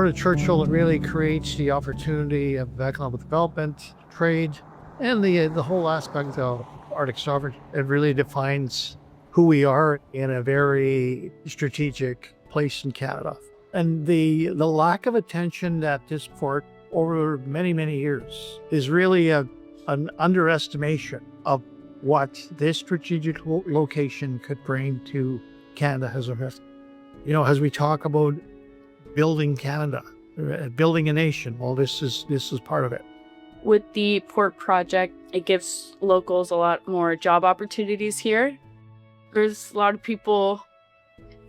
Port of Churchill really creates the opportunity of economic development, trade, and the whole aspect of Arctic sovereignty. It really defines who we are in a very strategic place in Canada. And the lack of attention that this port over many, many years is really an underestimation of what this strategic location could bring to Canada as a whole. You know, as we talk about building Canada, building a nation, well, this is part of it. With the port project, it gives locals a lot more job opportunities here. There's a lot of people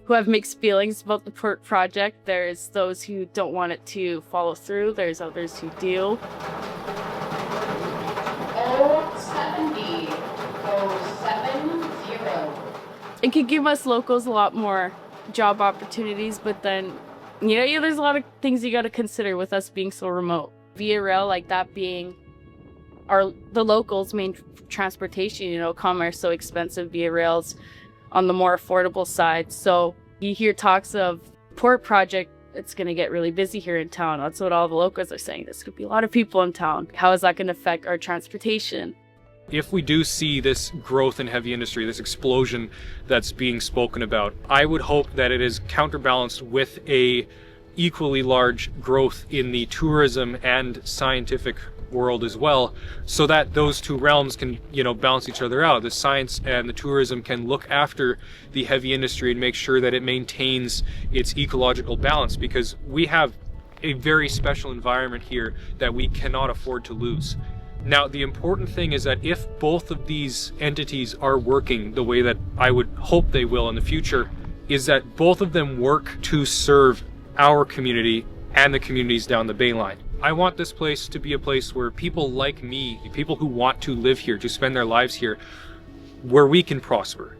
who have mixed feelings about the port project. There's those who don't want it to follow through. There's others who do. 070. It could give us locals a lot more job opportunities, but then, there's a lot of things you got to consider with us being so remote. Via rail, like that being the locals' main transportation, commerce so expensive, via rails on the more affordable side. So you hear talks of port project, it's going to get really busy here in town. That's what all the locals are saying. There's going to be a lot of people in town. How is that going to affect our transportation? If we do see this growth in heavy industry, this explosion that's being spoken about, I would hope that it is counterbalanced with a equally large growth in the tourism and scientific world as well, so that those two realms can, balance each other out. The science and the tourism can look after the heavy industry and make sure that it maintains its ecological balance, because we have a very special environment here that we cannot afford to lose. Now, the important thing is that if both of these entities are working the way that I would hope they will in the future, is that both of them work to serve our community and the communities down the Bay Line. I want this place to be a place where people like me, people who want to live here, to spend their lives here, where we can prosper.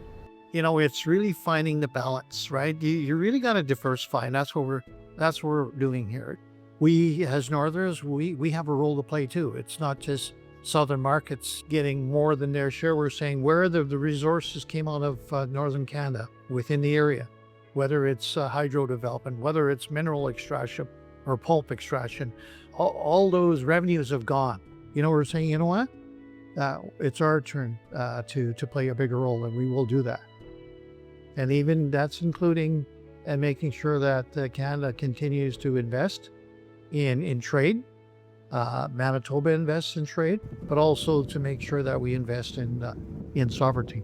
It's really finding the balance, right? You really got to diversify, and that's what we're doing here. We, as Northerners, we have a role to play too. It's not just Southern markets getting more than their share. We're saying where the resources came out of Northern Canada within the area, whether it's hydro development, whether it's mineral extraction or pulp extraction, all those revenues have gone. We're saying, you know what? It's our turn to play a bigger role, and we will do that. And even that's including and making sure that Canada continues to invest in trade. Manitoba invests in trade, but also to make sure that we invest in sovereignty.